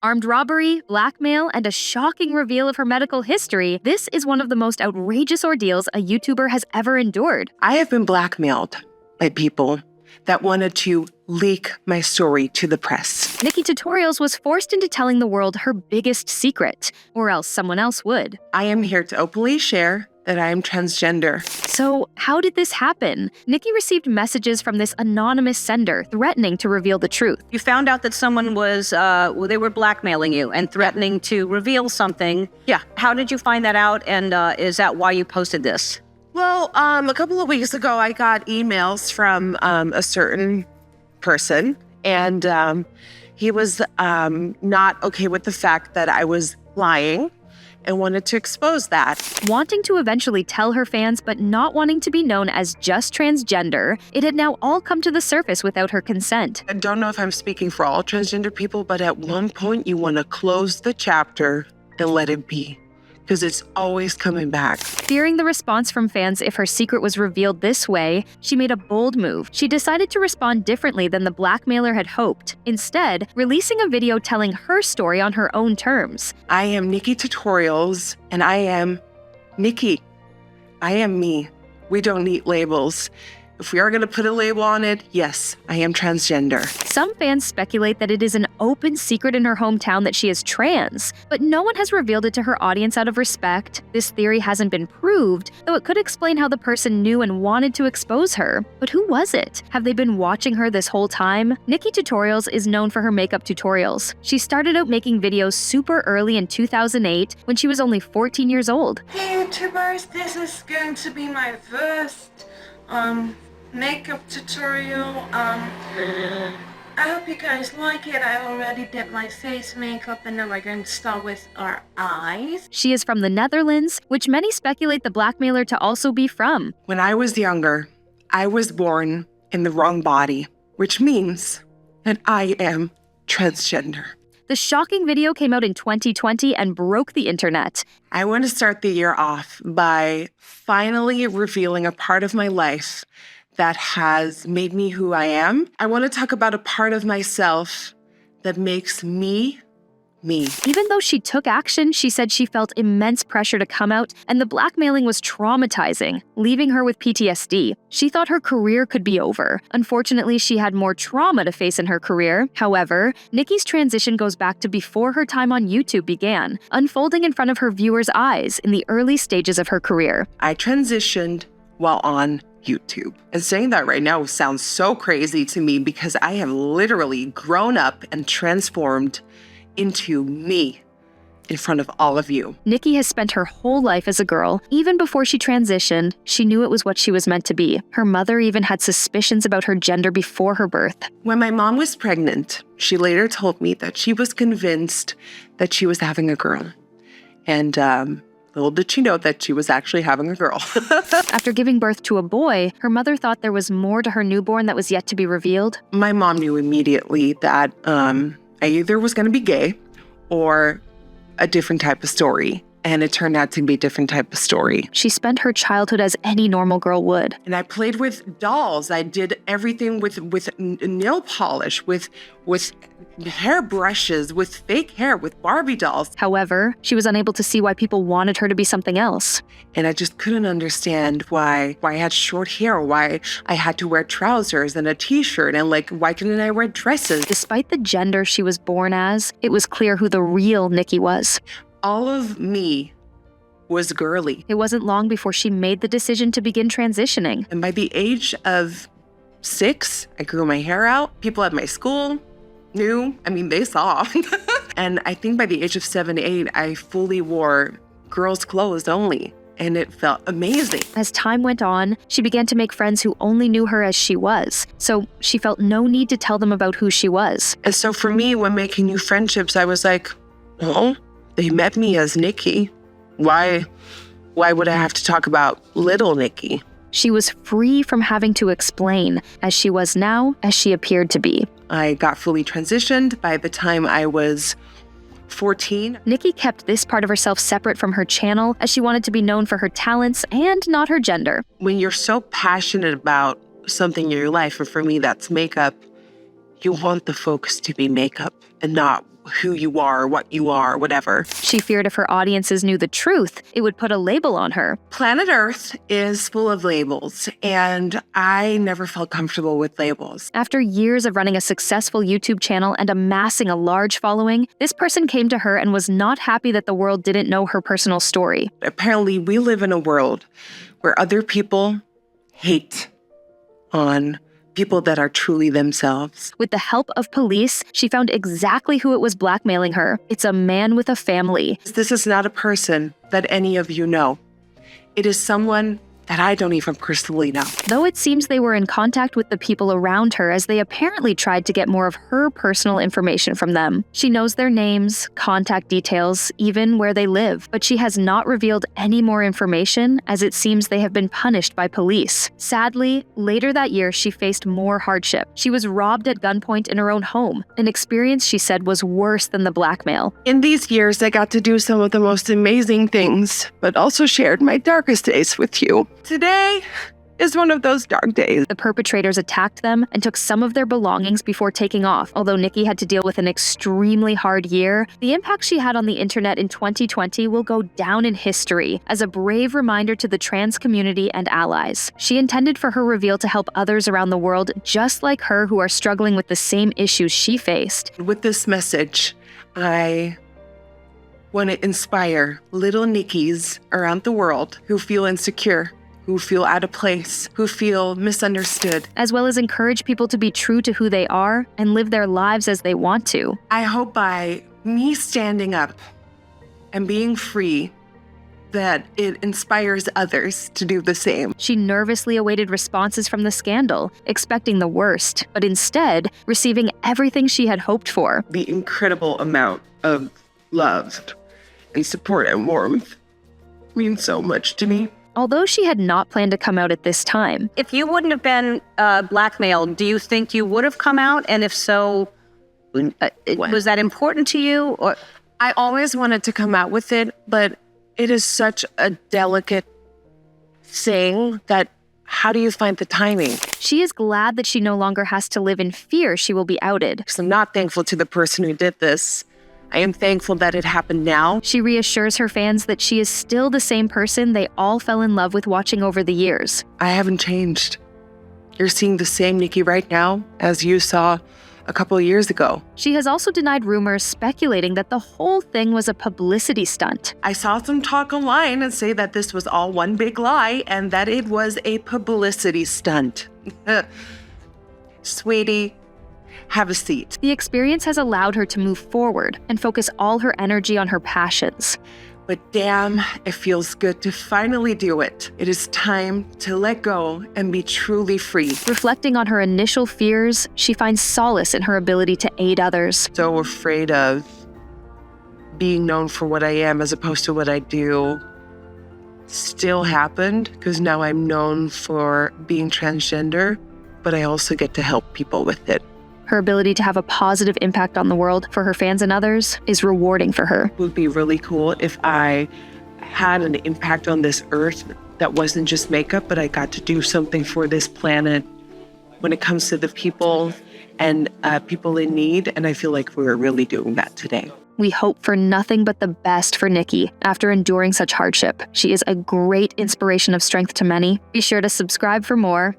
Armed robbery, blackmail, and a shocking reveal of her medical history, this is one of the most outrageous ordeals a YouTuber has ever endured. I have been blackmailed by people that wanted to leak my story to the press. NikkieTutorials was forced into telling the world her biggest secret, or else someone else would. I am here to openly share that I am transgender. So, how did this happen? Nikkie received messages from this anonymous sender threatening to reveal the truth. You found out that someone was, they were blackmailing you and threatening to reveal something. Yeah. How did you find that out, and is that why you posted this? Well, a couple of weeks ago, I got emails from a certain person, and he was not okay with the fact that I was lying and wanted to expose that. Wanting to eventually tell her fans, but not wanting to be known as just transgender, it had now all come to the surface without her consent. I don't know if I'm speaking for all transgender people, but at one point you want to close the chapter and let it be, because it's always coming back. Fearing the response from fans if her secret was revealed this way, she made a bold move. She decided to respond differently than the blackmailer had hoped, instead releasing a video telling her story on her own terms. I am NikkieTutorials, and I am Nikkie. I am me. We don't need labels. If we are going to put a label on it, yes, I am transgender. Some fans speculate that it is an open secret in her hometown that she is trans, but no one has revealed it to her audience out of respect. This theory hasn't been proved, though it could explain how the person knew and wanted to expose her. But who was it? Have they been watching her this whole time? NikkieTutorials is known for her makeup tutorials. She started out making videos super early in 2008 when she was only 14 years old. Hey YouTubers, this is going to be my first makeup tutorial. I hope you guys like it. I already did my face makeup, and then we're going to start with our eyes. She is from the Netherlands, which many speculate the blackmailer to also be from. When I was younger, I was born in the wrong body, which means that I am transgender. The shocking video came out in 2020 and broke the internet. I want to start the year off by finally revealing a part of my life that has made me who I am. I want to talk about a part of myself that makes me, me. Even though she took action, she said she felt immense pressure to come out, and the blackmailing was traumatizing, leaving her with PTSD. She thought her career could be over. Unfortunately, she had more trauma to face in her career. However, Nikkie's transition goes back to before her time on YouTube began, unfolding in front of her viewers' eyes in the early stages of her career. I transitioned while on YouTube. And saying that right now sounds so crazy to me because I have literally grown up and transformed into me in front of all of you. Nikkie has spent her whole life as a girl. Even before she transitioned, she knew it was what she was meant to be. Her mother even had suspicions about her gender before her birth. When my mom was pregnant, she later told me that she was convinced that she was having a girl. And little did she know that she was actually having a girl. After giving birth to a boy, her mother thought there was more to her newborn that was yet to be revealed. My mom knew immediately that I either was going to be gay or a different type of story. And it turned out to be a different type of story. She spent her childhood as any normal girl would. And I played with dolls. I did everything with nail polish, with hair brushes, with fake hair, with Barbie dolls. However, she was unable to see why people wanted her to be something else. And I just couldn't understand why I had short hair, why I had to wear trousers and a t-shirt, and why couldn't I wear dresses? Despite the gender she was born as, it was clear who the real Nikkie was. All of me was girly. It wasn't long before she made the decision to begin transitioning. And by the age of 6, I grew my hair out. People at my school knew, they saw. And I think by the age of 7, 8, I fully wore girls' clothes only. And it felt amazing. As time went on, she began to make friends who only knew her as she was. So she felt no need to tell them about who she was. And so for me, when making new friendships, I was like, oh, they met me as Nikkie. Why would I have to talk about little Nikkie? She was free from having to explain, as she was now, as she appeared to be. I got fully transitioned by the time I was 14. Nikkie kept this part of herself separate from her channel, as she wanted to be known for her talents and not her gender. When you're so passionate about something in your life, and for me that's makeup, you want the focus to be makeup and not who you are, what you are, whatever. She feared if her audiences knew the truth, it would put a label on her. Planet Earth is full of labels, and I never felt comfortable with labels. After years of running a successful YouTube channel and amassing a large following, this person came to her and was not happy that the world didn't know her personal story. Apparently, we live in a world where other people hate on people that are truly themselves. With the help of police, she found exactly who it was blackmailing her. It's a man with a family. This is not a person that any of you know. It is someone that I don't even personally know. Though it seems they were in contact with the people around her as they apparently tried to get more of her personal information from them. She knows their names, contact details, even where they live, but she has not revealed any more information as it seems they have been punished by police. Sadly, later that year she faced more hardship. She was robbed at gunpoint in her own home, an experience she said was worse than the blackmail. In these years, I got to do some of the most amazing things, but also shared my darkest days with you. Today is one of those dark days. The perpetrators attacked them and took some of their belongings before taking off. Although Nikkie had to deal with an extremely hard year, the impact she had on the internet in 2020 will go down in history as a brave reminder to the trans community and allies. She intended for her reveal to help others around the world just like her who are struggling with the same issues she faced. With this message, I want to inspire little Nikkies around the world who feel insecure, who feel out of place, who feel misunderstood, as well as encourage people to be true to who they are and live their lives as they want to. I hope by me standing up and being free that it inspires others to do the same. She nervously awaited responses from the scandal, expecting the worst, but instead receiving everything she had hoped for. The incredible amount of love and support and warmth means so much to me. Although she had not planned to come out at this time. If you wouldn't have been blackmailed, do you think you would have come out? And if so, was that important to you? Or I always wanted to come out with it, but it is such a delicate thing that how do you find the timing? She is glad that she no longer has to live in fear she will be outed. Because I'm not thankful to the person who did this. I am thankful that it happened now. She reassures her fans that she is still the same person they all fell in love with watching over the years. I haven't changed. You're seeing the same Nikkie right now as you saw a couple of years ago. She has also denied rumors speculating that the whole thing was a publicity stunt. I saw some talk online and say that this was all one big lie and that it was a publicity stunt. Sweetie, have a seat. The experience has allowed her to move forward and focus all her energy on her passions. But damn, it feels good to finally do it. It is time to let go and be truly free. Reflecting on her initial fears, she finds solace in her ability to aid others. So afraid of being known for what I am as opposed to what I do still happened because now I'm known for being transgender, but I also get to help people with it. Her ability to have a positive impact on the world for her fans and others is rewarding for her. It would be really cool if I had an impact on this earth that wasn't just makeup, but I got to do something for this planet when it comes to the people and people in need. And I feel like we're really doing that today. We hope for nothing but the best for Nikkie after enduring such hardship. She is a great inspiration of strength to many. Be sure to subscribe for more.